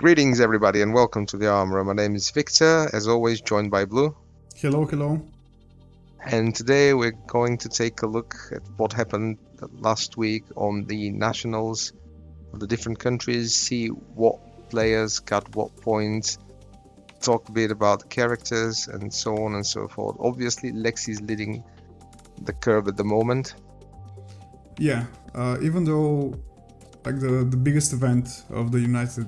Greetings, everybody, and welcome to the Armourer. My name is Victor, as always, joined by Blue. Hello, hello. And today we're going to take a look at what happened last week on the nationals of the different countries, see what players got what points, talk a bit about the characters, and so on and so forth. Obviously, Lexi's leading the curve at the moment. Yeah, even though like the biggest event of the United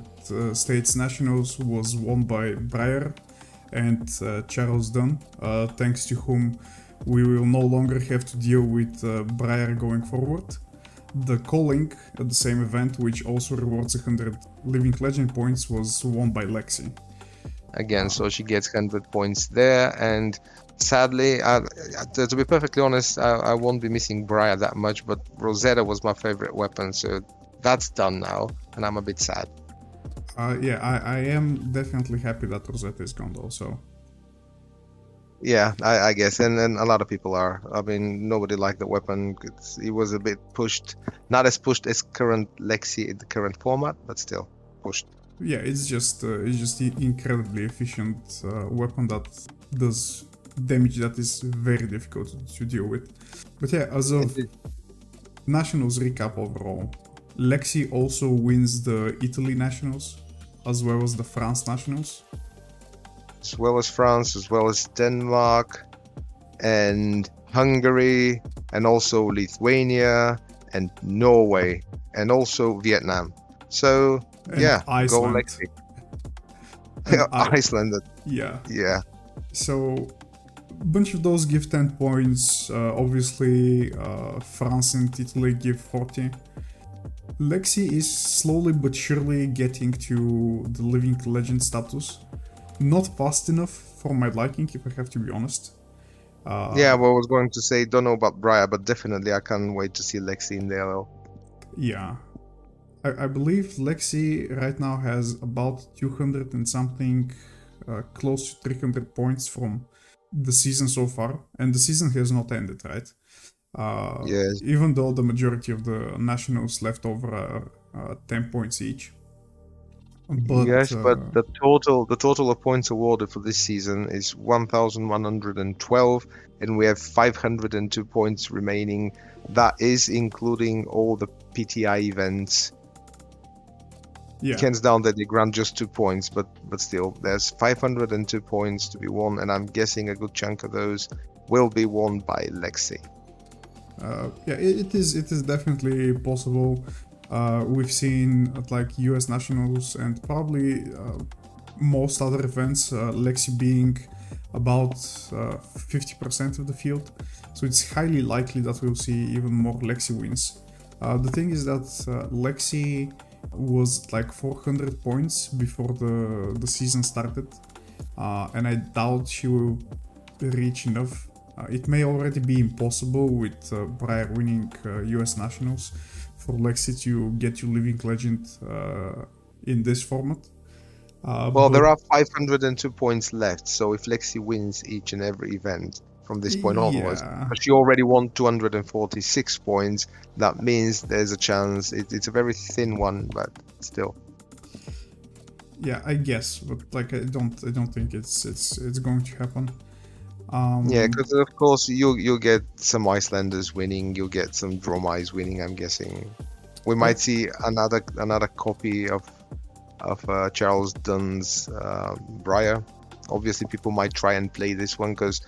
States Nationals was won by Breyer and Charles Dunn, thanks to whom we will no longer have to deal with Breyer going forward. The calling at the same event, which also rewards 100 Living Legend points, was won by Lexi. Again, so she gets 100 points there, and sadly, to be perfectly honest, I won't be missing Briar that much, but Rosetta was my favorite weapon, so that's done now, and I'm a bit sad. Yeah, I am definitely happy that Rosetta is gone also. Yeah, I guess, and a lot of people are. I mean, nobody liked the weapon. It was a bit pushed, not as pushed as current Lexi in the current format, but still pushed. Yeah, it's just incredibly efficient weapon that does damage that is very difficult to deal with. But yeah, as of Nationals recap overall, Lexi also wins the Italy Nationals, as well as the France Nationals. As well as France, as well as Denmark, and Hungary, and also Lithuania, and Norway, and also Vietnam. So, and yeah, Iceland. go Lexi. Yeah, Iceland. Yeah. So, a bunch of those give 10 points. Obviously, France and Italy give 40. Lexi is slowly but surely getting to the Living Legend status. Not fast enough for my liking, if I have to be honest. Yeah, well, I was going to say, don't know about Briar, but definitely I can't wait to see Lexi in there, though. Yeah. I believe Lexi right now has about 200 and something, close to 300 points from the season so far. And the season has not ended, right? Yes. Even though the majority of the nationals left over 10 points each. But, yes, but the total of points awarded for this season is 1,112, and we have 502 points remaining. That is including all the PTI events. Yeah. Hands down that they grant just 2 points, but still, there's 502 points to be won, and I'm guessing a good chunk of those will be won by Lexi. Yeah, it is definitely possible. We've seen at like US Nationals and probably most other events, Lexi being about 50% of the field. So it's highly likely that we'll see even more Lexi wins. The thing is that Lexi was like 400 points before the season started, and I doubt she will reach enough. It may already be impossible with Briar winning US Nationals for Lexi to get you Living Legend in this format. Well, there are 502 points left, so if Lexi wins each and every event from this point onwards, but she already won 246 points, that means there's a chance. It's a very thin one, but still. Yeah, I guess, but like I don't think it's going to happen. Yeah, because of course you'll get some Icelanders winning, you'll get some Dromais winning. I'm guessing we might see another copy of Charles Dunn's Briar. Obviously, people might try and play this one because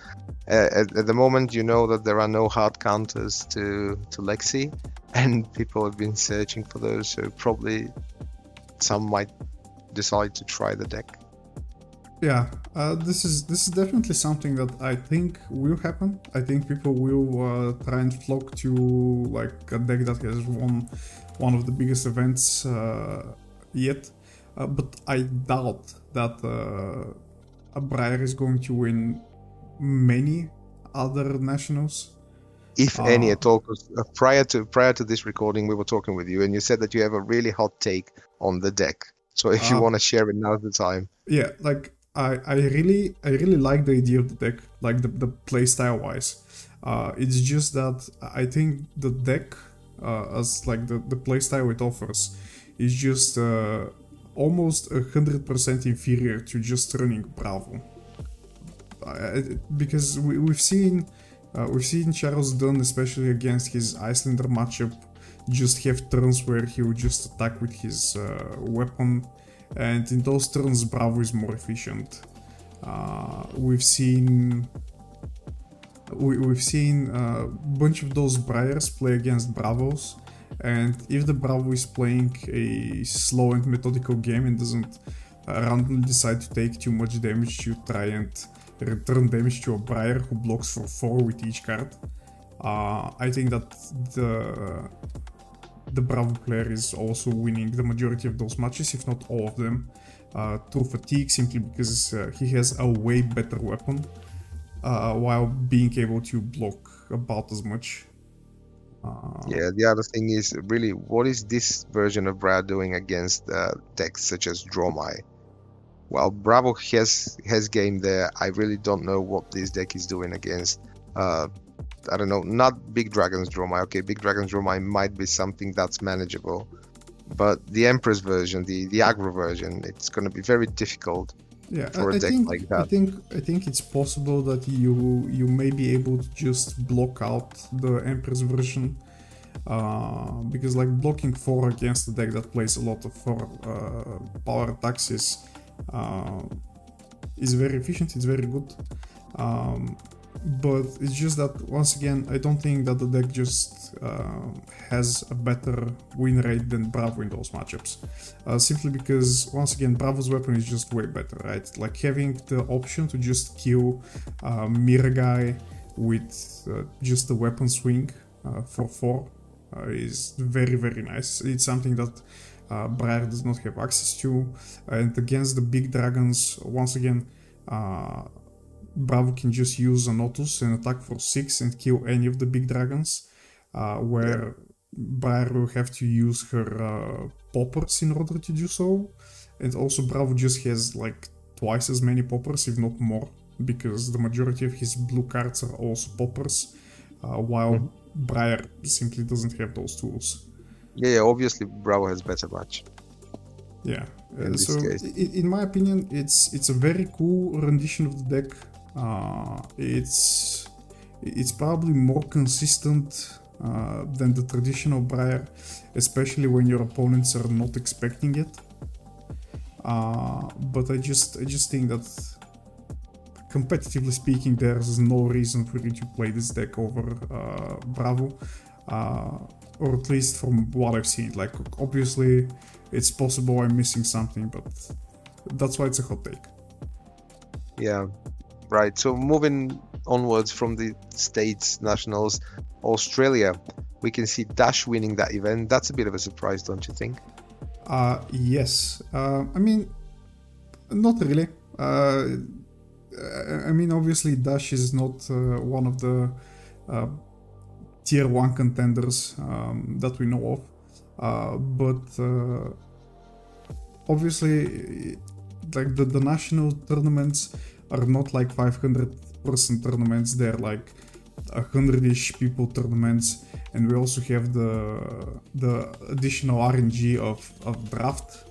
at the moment you know that there are no hard counters to Lexi, and people have been searching for those. So probably some might decide to try the deck. Yeah, this is definitely something that I think will happen. I think people will try and flock to like a deck that has won one of the biggest events yet, but I doubt that a Briar is going to win many other nationals. If any at all, because prior to this recording, we were talking with you, and you said that you have a really hot take on the deck. So if you want to share it, now's the time. Yeah, like I really like the idea of the deck, like the playstyle wise. It's just that I think the deck, as like the playstyle it offers, is just almost 100% inferior to just running Bravo. Because we've seen Charles Dunn, especially against his Icelander matchup, just have turns where he would just attack with his weapon, and in those turns Bravo is more efficient. We've seen a bunch of those Briars play against Bravos, and if the Bravo is playing a slow and methodical game and doesn't randomly decide to take too much damage to try and return damage to a Briar who blocks for 4 with each card, I think that the Bravo player is also winning the majority of those matches, if not all of them, through fatigue, simply because he has a way better weapon while being able to block about as much. Yeah, the other thing is really, what is this version of Brad doing against decks such as Dromai? Well, Bravo has game there. I really don't know what this deck is doing against. I don't know, not Big Dragon's Dromai. Okay, Big Dragon's Dromai might be something that's manageable, but the Empress version, the aggro version, it's going to be very difficult. Yeah, for a deck like that. I think it's possible that you may be able to just block out the Empress version, because like blocking 4 against a deck that plays a lot of 4 power attacks is very efficient. It's very good, but it's just that once again I don't think that the deck just has a better win rate than Bravo in those matchups, simply because once again Bravo's weapon is just way better, right? Like having the option to just kill Mirror Guy with just the weapon swing for 4 is very, very nice. It's something that Briar does not have access to, and against the big dragons, once again Bravo can just use an Otus and attack for 6 and kill any of the big dragons, where Briar will have to use her poppers in order to do so. And also Bravo just has like twice as many poppers, if not more, because the majority of his blue cards are also poppers, while Briar simply doesn't have those tools. Yeah, obviously Bravo has better match. Yeah, so in my opinion, it's a very cool rendition of the deck. It's probably more consistent than the traditional Briar, especially when your opponents are not expecting it. But I just think that competitively speaking, there's no reason for you to play this deck over Bravo, or at least from what I've seen. Like, obviously, it's possible I'm missing something, but that's why it's a hot take. Yeah. Right, so moving onwards from the States Nationals, Australia, we can see Dash winning that event. That's a bit of a surprise, don't you think? Yes. I mean, not really. I mean, obviously Dash is not one of the tier 1 contenders that we know of. But obviously, like the national tournaments are not like 500-person tournaments. They're like 100-ish people tournaments, and we also have the additional RNG of draft,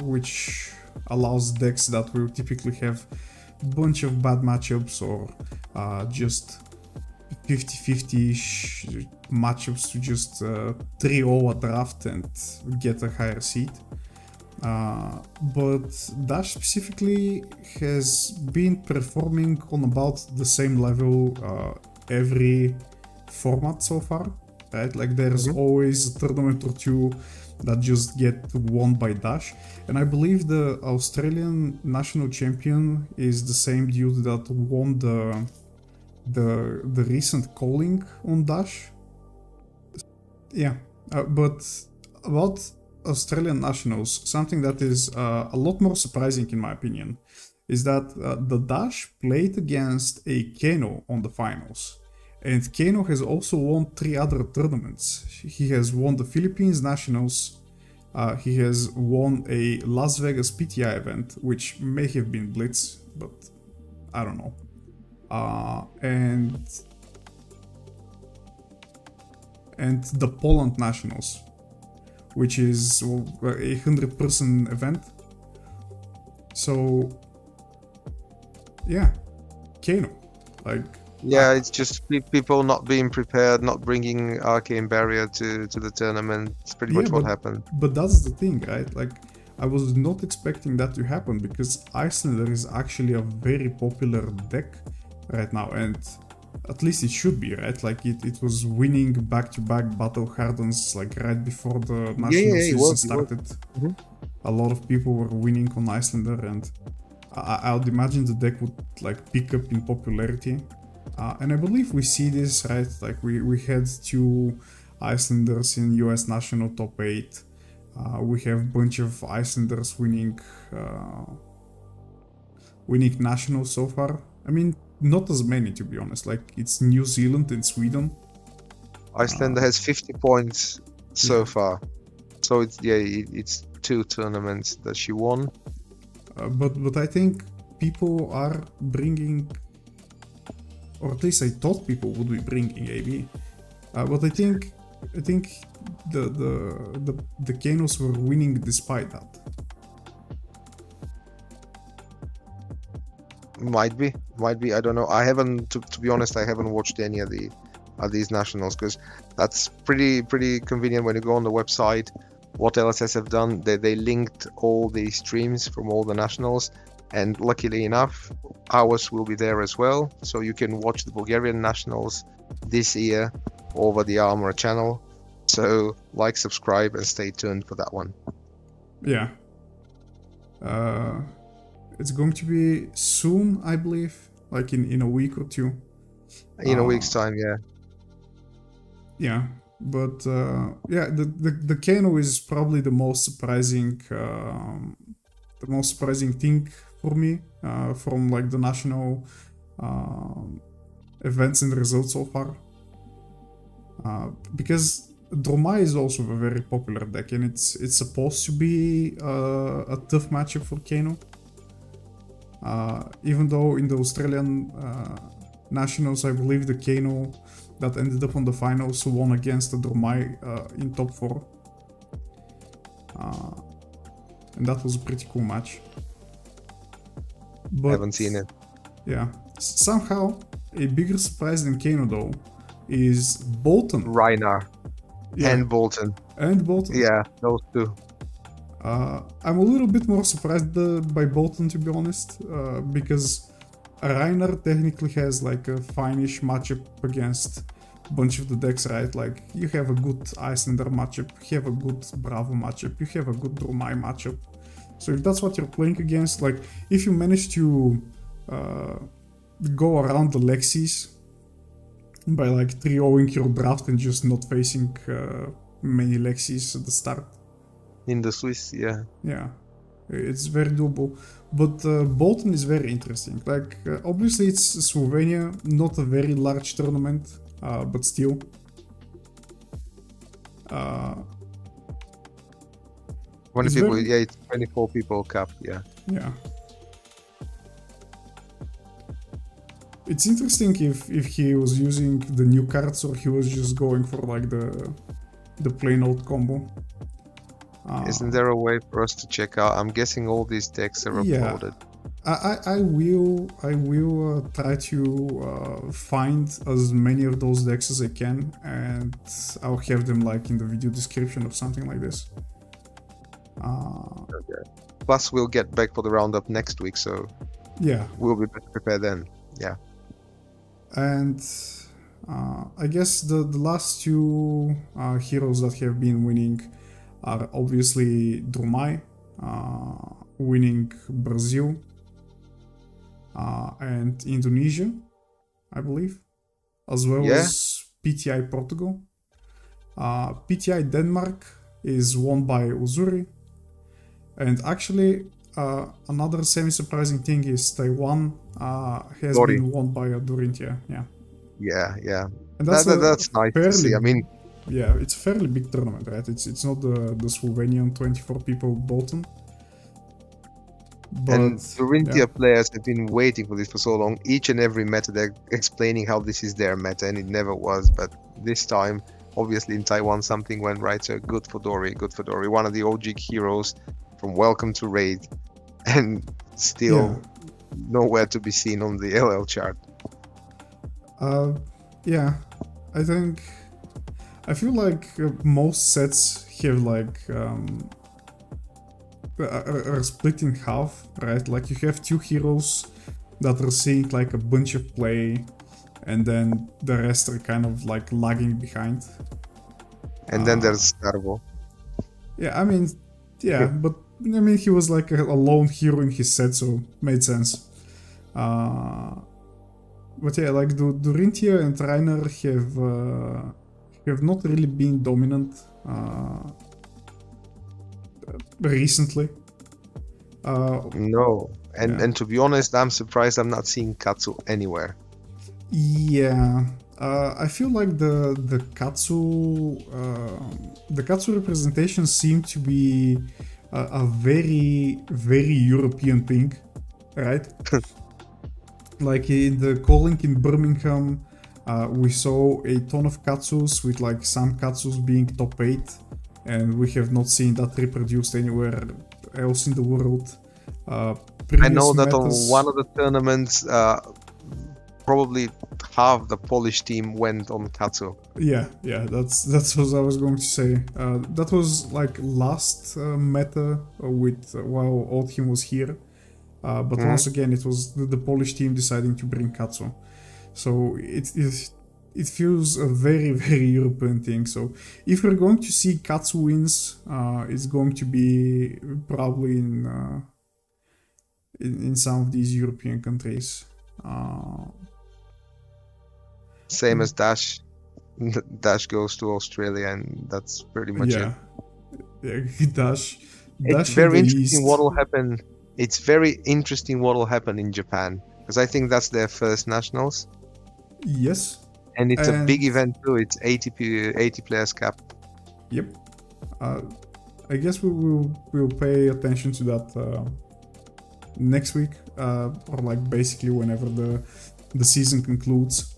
which allows decks that will typically have a bunch of bad matchups or just 50-50-ish matchups to just 3-0 a draft and get a higher seed. But Dash specifically has been performing on about the same level every format so far, right? Like there's always a tournament or two that just get won by Dash, and I believe the Australian national champion is the same dude that won the recent calling on Dash. Yeah, but about Australian nationals, something that is a lot more surprising in my opinion is that the Dash played against a Kano on the finals, and Kano has also won 3 other tournaments. He has won the Philippines Nationals, he has won a Las Vegas PTI event, which may have been Blitz, but I don't know, and the Poland Nationals, which is a 100-person event. So yeah, Kano, like. Yeah, it's just people not being prepared, not bringing Arcane Barrier to the tournament. It's pretty much what happened. But that's the thing, right? Like, I was not expecting that to happen because Icelander is actually a very popular deck right now, and at least it should be, right? Like, it was winning back-to-back Battle Hardens, like, right before the national season started. A lot of people were winning on Icelander, and I would imagine the deck would, like, pick up in popularity. And I believe we see this, right? Like we had 2 Icelanders in US National Top 8. We have a bunch of Icelanders winning nationals so far. I mean, not as many, to be honest. Like, it's New Zealand and Sweden. Iceland has 50 points so far. So it's 2 tournaments that she won. But I think people are bringing, or at least I thought people would be bringing AB. But I think the Kanos were winning despite that. Might be. I don't know. I haven't, to be honest, I haven't watched any of these nationals, because that's pretty convenient when you go on the website. What LSS have done, they linked all the streams from all the nationals. And luckily enough, ours will be there as well. So you can watch the Bulgarian nationals this year over the Armourer channel. So like, subscribe, and stay tuned for that one. Yeah. It's going to be soon, I believe. Like in a week or 2. In a week's time, yeah. Yeah. But yeah, the Kano is probably the most surprising thing for me from like the national events and results so far, because Dromai is also a very popular deck, and it's supposed to be a tough matchup for Kano, even though in the Australian nationals, I believe the Kano that ended up on the finals won against the Dromai in top 4, and that was a pretty cool match. But, I haven't seen it. Yeah. Somehow, a bigger surprise than Kano, though, is Boltin. Rhinar. Yeah. And Boltin. Yeah, those 2. I'm a little bit more surprised by Boltin, to be honest, because Rhinar technically has like a fine-ish matchup against a bunch of the decks, right? Like, you have a good Icelander matchup, you have a good Bravo matchup, you have a good Dromai matchup. So if that's what you're playing against, like, if you manage to go around the Lexis by like 3-0ing your draft and just not facing many Lexis at the start. In the Swiss, yeah. Yeah, it's very doable. But Boltin is very interesting. Like, obviously it's Slovenia, not a very large tournament, but still. 20 people, it's 24 people cap, yeah. Yeah. It's interesting if he was using the new cards or he was just going for like the plain old combo. Isn't there a way for us to check out? I'm guessing all these decks are uploaded. I will try to find as many of those decks as I can, and I'll have them like in the video description or something like this. Okay. Plus, we'll get back for the roundup next week, so yeah, we'll be better prepared then. Yeah. And I guess the last 2 heroes that have been winning are obviously Dromai, winning Brazil and Indonesia, I believe, as well as PTI Portugal. PTI Denmark is won by Uzuri, and actually another semi-surprising thing is Taiwan has Dori. been won by Dori. Yeah. And that's nice to see. I mean, yeah, it's a fairly big tournament, right? It's not the Slovenian 24 people Boltin. But, and Dorinthia players have been waiting for this for so long. Each and every meta, they're explaining how this is their meta, and it never was. But this time, obviously in Taiwan something went right. So good for Dori, good for Dori. One of the OG heroes from Welcome to Raid, and still nowhere to be seen on the LL chart. Yeah, I feel like most sets have like are split in half, right? Like you have two heroes that are seeing like a bunch of play, and then the rest are kind of like lagging behind. And then there's Starvo. Yeah, I mean, yeah, but I mean he was like a lone hero in his set, so made sense. But yeah, like Dorinthia and Rhinar have not really been dominant recently. No, and to be honest, I'm surprised I'm not seeing Katsu anywhere. Yeah, I feel like the Katsu representation seemed to be a very European thing, right? Like in the calling in Birmingham, we saw a ton of Katsus with like some Katsus being top 8, and we have not seen that reproduced anywhere else in the world. I know that on one of the tournaments, probably half the Polish team went on Katsu. Yeah, that's what I was going to say. That was like last meta while Oldhim was here. But once again, it was the Polish team deciding to bring Katsu. So it feels a very European thing. So if we're going to see Katsu wins, it's going to be probably in some of these European countries. Same as Dash. Dash goes to Australia, and that's pretty much it. Yeah, Dash. It's very interesting what will happen. It's very interesting what will happen in Japan, because I think that's their first nationals. Yes. And it's a big event too. It's 80 players cap. Yep. I guess we'll pay attention to that next week, or like basically whenever the season concludes.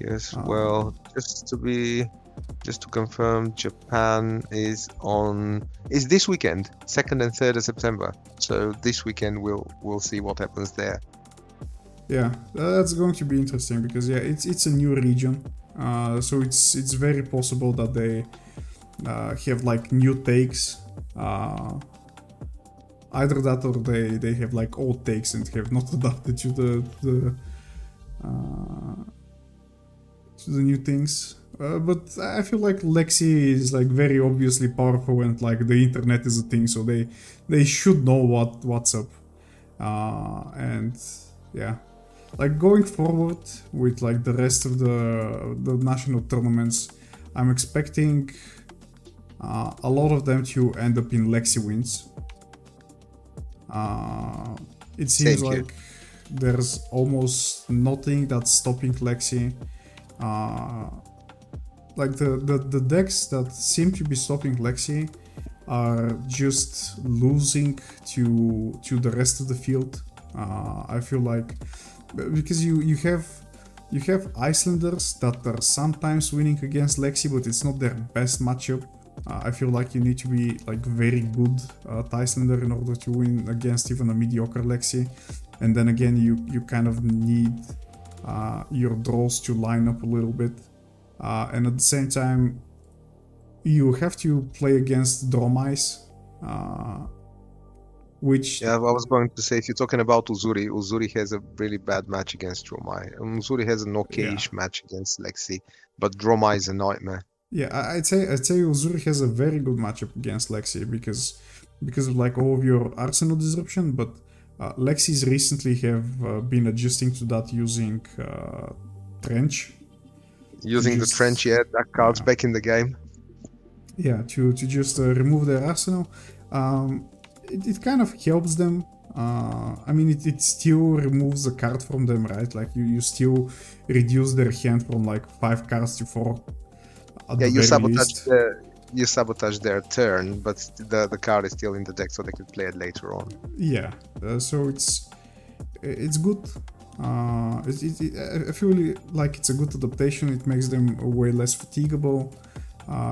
Yes. Well, just to confirm, Japan is this weekend, 2nd and 3rd of September. So this weekend we'll see what happens there. Yeah, that's going to be interesting because it's a new region, so it's very possible that they have like new takes, either that or they have like old takes and have not adapted to the new things. But I feel like Lexi is like very obviously powerful, and like the internet is a thing, so they should know what's up. And yeah, like going forward with like the rest of the national tournaments, I'm expecting a lot of them to end up in Lexi wins. It seems like there's almost nothing that's stopping Lexi. Like the decks that seem to be stopping Lexi are just losing to the rest of the field. I feel like because you have Icelanders that are sometimes winning against Lexi, but it's not their best matchup. I feel like you need to be like very good at Icelander in order to win against even a mediocre Lexi. And then again, you kind of need your draws to line up a little bit. And at the same time, you have to play against Dromais, which... Yeah, I was going to say, if you're talking about Uzuri has a really bad match against Dromai. Uzuri has an okay-ish match against Lexi, but Dromai is a nightmare. Yeah, I'd say Uzuri has a very good matchup against Lexi because of like all of your arsenal disruption, but Lexis recently have been adjusting to that using Trench. Using the Trench, that card's back in the game. Yeah, to just remove their arsenal. It kind of helps them. I mean, it still removes a card from them, right? Like you still reduce their hand from like 5 cards to 4. Yeah, you sabotage their turn, but the card is still in the deck, so they could play it later on. Yeah, so it's good. I feel like it's a good adaptation. It makes them way less fatigable.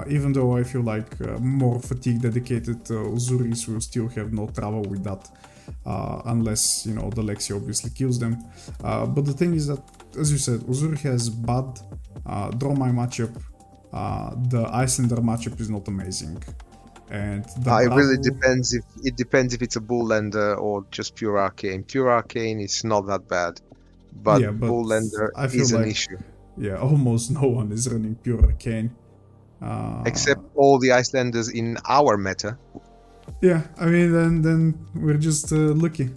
Even though I feel like more fatigue dedicated Uzuris will still have no trouble with that, unless, you know, the Lexi obviously kills them. But the thing is that, as you said, Uzuri has bad Dromai matchup. The Icelander matchup is not amazing. And it really depends if it's a Bulllander or just pure arcane. Pure arcane is not that bad, but, yeah, but Bulllander is an issue. Yeah, almost no one is running pure arcane. Except all the Icelanders in our meta. Yeah, I mean, then we're just lucky.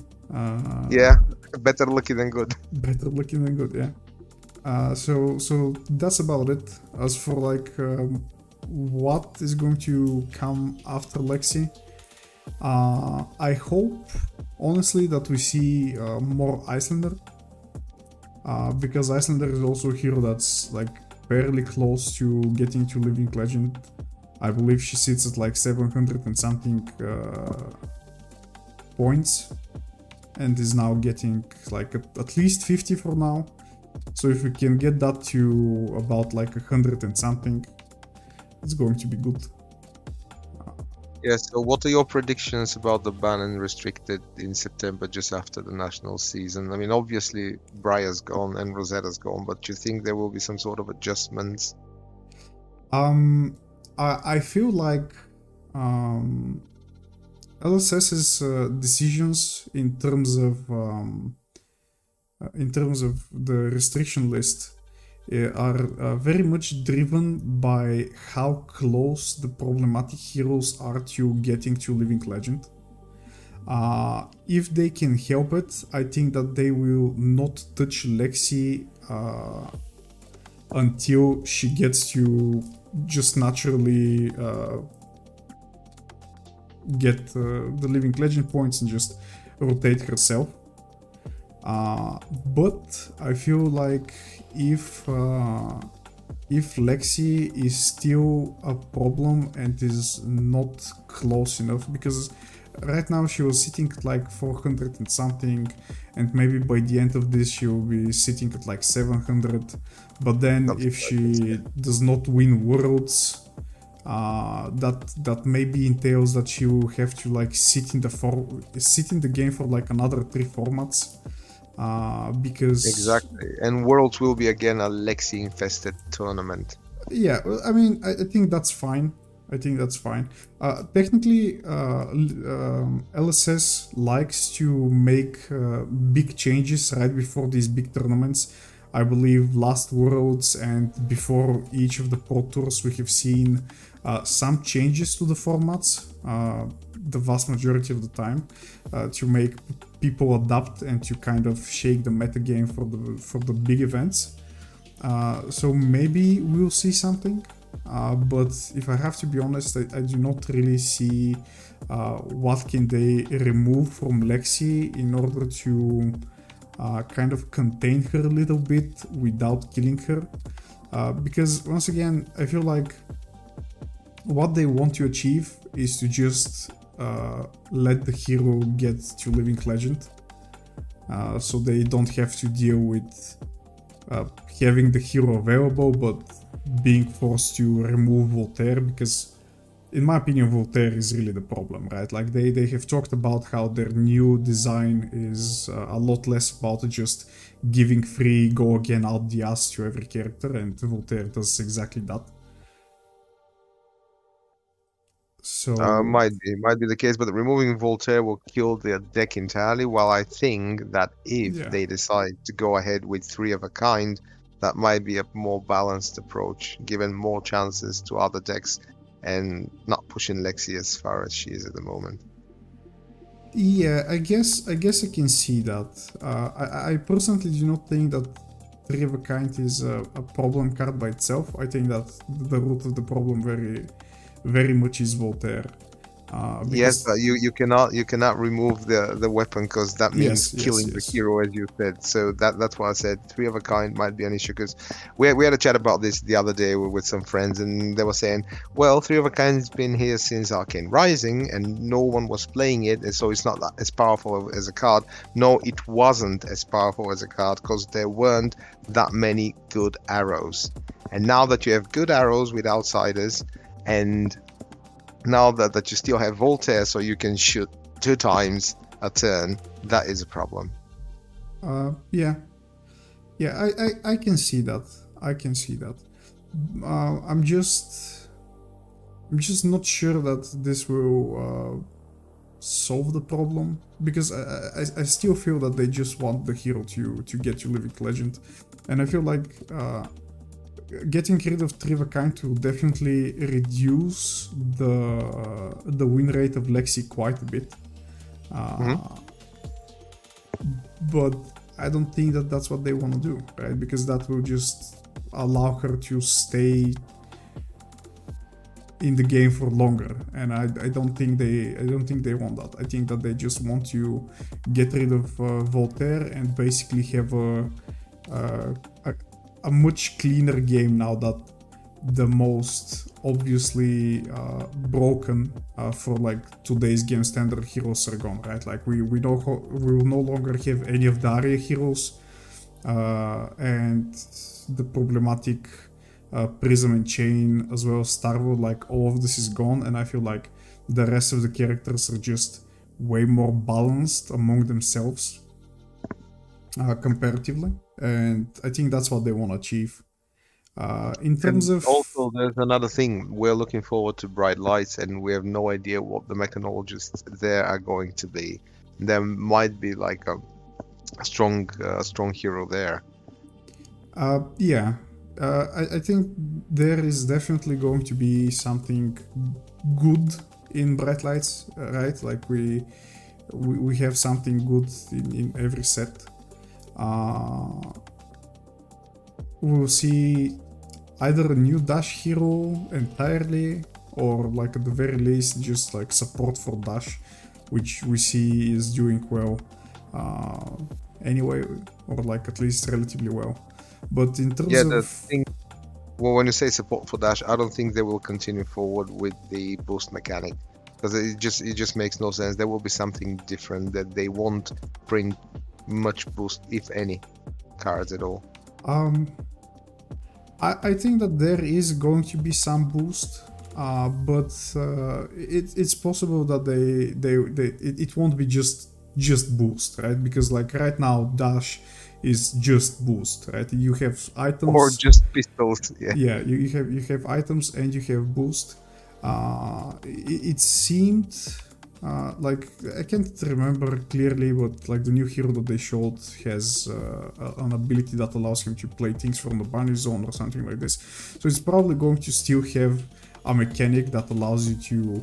Yeah, better lucky than good. Better lucky than good, yeah. So that's about it. As for like what is going to come after Lexi, I hope honestly that we see more Icelander, because Icelander is also a hero that's like fairly close to getting to Living Legend. I believe she sits at like 700 and something points, and is now getting like at least 50 for now. So if we can get that to about like 100 and something, it's going to be good. Yeah, so what are your predictions about the ban and restricted in September, just after the national season? I mean, obviously Briar's gone and Rosetta's gone, but do you think there will be some sort of adjustments? I feel like LSS's decisions in terms of the restriction list are very much driven by how close the problematic heroes are to getting to Living Legend. If they can help it, I think that they will not touch Lexi until she gets to just naturally get the Living Legend points and just rotate herself. But I feel like if Lexi is still a problem and is not close enough, because right now she was sitting at like 400 and something, and maybe by the end of this she will be sitting at like 700. But then if she does not win Worlds, that maybe entails that she will have to like sit in the game for like another 3 formats. Because exactly, and Worlds will be again a Lexi infested tournament. Yeah, I mean, I think that's fine. Technically, LSS likes to make big changes right before these big tournaments. I believe last Worlds and before each of the Pro Tours we have seen some changes to the formats, the vast majority of the time, to make people adapt and to kind of shake the metagame for the big events. So maybe we'll see something, but if I have to be honest, I do not really see what can they remove from Lexi in order to kind of contain her a little bit without killing her, because once again I feel like what they want to achieve is to just let the hero get to Living Legend, so they don't have to deal with having the hero available but being forced to remove Voltaire, because in my opinion Voltaire is really the problem, right? Like they have talked about how their new design is a lot less about just giving free go again out the ass to every character, and Voltaire does exactly that. So might be the case, but removing Voltaire will kill their deck entirely. While I think that if they decide to go ahead with 3 of a kind, that might be a more balanced approach, given more chances to other decks and not pushing Lexi as far as she is at the moment. Yeah, I guess I can see that. I personally do not think that 3 of a kind is a problem card by itself. I think that the root of the problem very much is Voltaire. Yes, but you cannot remove the weapon because that means killing the hero, as you said. So that's why I said 3 of a kind might be an issue, because we had a chat about this the other day with some friends, and they were saying, well, 3 of a kind's been here since Arcane Rising and no one was playing it, and so it's not that as powerful as a card. No, it wasn't as powerful as a card because there weren't that many good arrows. And now that you have good arrows with outsiders, and now that you still have Voltaire, so you can shoot 2 times a turn, that is a problem. Yeah, I can see that. I'm just not sure that this will solve the problem, because I still feel that they just want the hero to get you Living Legend, and I feel like getting rid of 3 of a kind will definitely reduce the win rate of Lexi quite a bit. But I don't think that that's what they want to do, right? Because that will just allow her to stay in the game for longer, and I don't think they want that. I think that they just want to get rid of Voltaire and basically have a much cleaner game now that the most obviously broken for like today's game standard heroes are gone, right? Like we will no longer have any of the Arya heroes, and the problematic Prism and Chain, as well as Starwood, like all of this is gone, and I feel like the rest of the characters are just way more balanced among themselves comparatively, and I think that's what they want to achieve. In terms of... Also, there's another thing. We're looking forward to Bright Lights, and we have no idea what the mechanologists there are going to be. There might be like a strong hero there. Yeah. I think there is definitely going to be something good in Bright Lights, right? Like we have something good in every set. We'll see either a new Dash hero entirely, or like at the very least just like support for Dash, which we see is doing well anyway, or like at least relatively well. But in terms of... well, when you say support for Dash, I don't think they will continue forward with the boost mechanic, because it just makes no sense. There will be something different, that they won't print much boost, if any, cards at all. I think that there is going to be some boost, but it's possible that it won't be just boost, right? Because like right now Dash is just boost, right? You have items or just pistols. Yeah, you have items and you have boost. It seemed like, I can't remember clearly, but like the new hero that they showed has an ability that allows him to play things from the bunny zone or something like this. So it's probably going to still have a mechanic that allows you to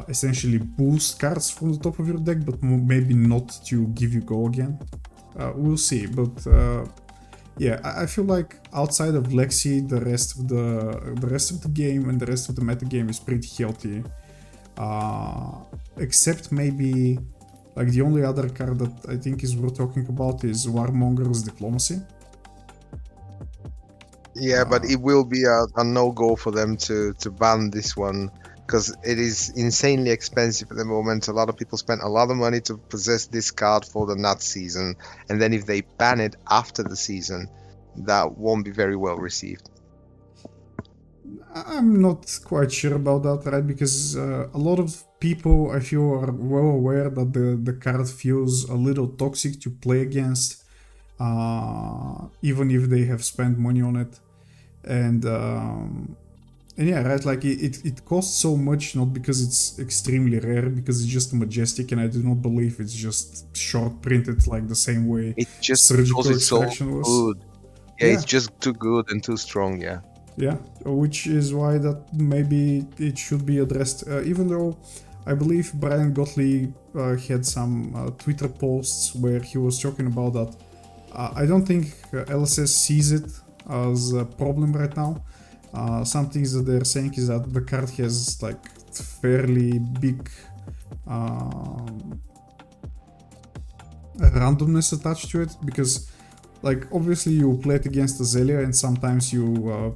essentially boost cards from the top of your deck, but maybe not to give you go again. We'll see, but yeah, I feel like outside of Lexi, the rest of the game and the rest of the meta game is pretty healthy. Except maybe like the only other card that I think is worth talking about is Warmonger's Diplomacy. Yeah, but it will be a no-go for them to ban this one, because it is insanely expensive at the moment. A lot of people spent a lot of money to possess this card for the Nut season, and then if they ban it after the season, that won't be very well received. I'm not quite sure about that, right? Because a lot of people, I feel, are well aware that the card feels a little toxic to play against, even if they have spent money on it. And yeah, right, like it costs so much, not because it's extremely rare, because it's just majestic, and I do not believe it's just short printed like the same way it's just Surgical Extraction was. Good. Yeah, it's just too good and too strong, yeah. Yeah, which is why that maybe it should be addressed, even though I believe Brian Gottlieb had some Twitter posts where he was talking about that. I don't think LSS sees it as a problem right now. Some things that they're saying is that the card has like fairly big randomness attached to it, because like obviously you play it against Azalea, and sometimes you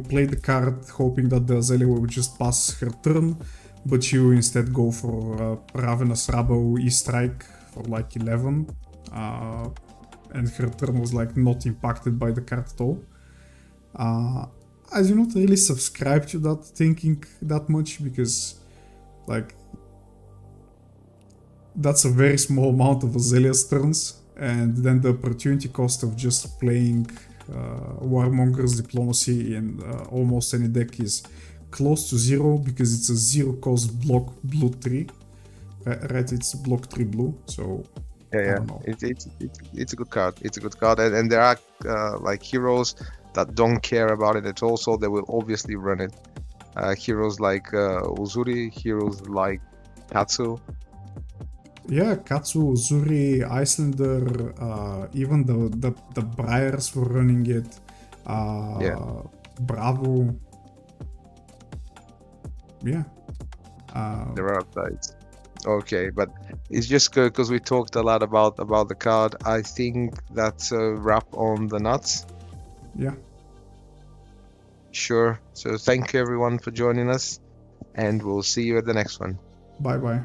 play the card hoping that the Azalea will just pass her turn, but you instead go for Ravenous Rabo E-Strike for like 11, and her turn was like not impacted by the card at all. I do not really subscribe to that thinking that much, because like that's a very small amount of Azalea's turns, and then the opportunity cost of just playing Warmonger's Diplomacy in almost any deck is close to 0, because it's a 0 cost block blue 3. Right, it's block 3 blue, so yeah. It's a good card. It's a good card, and there are like heroes that don't care about it at all, so they will obviously run it. Heroes like Uzuri, heroes like Katsu. Yeah, Katsu, Uzuri, Icelander, even the Briars were running it. Bravo. Yeah. There are updates. Okay, but it's just because we talked a lot about the card. I think that's a wrap on the nuts. Yeah. Sure. So thank you everyone for joining us, and we'll see you at the next one. Bye bye.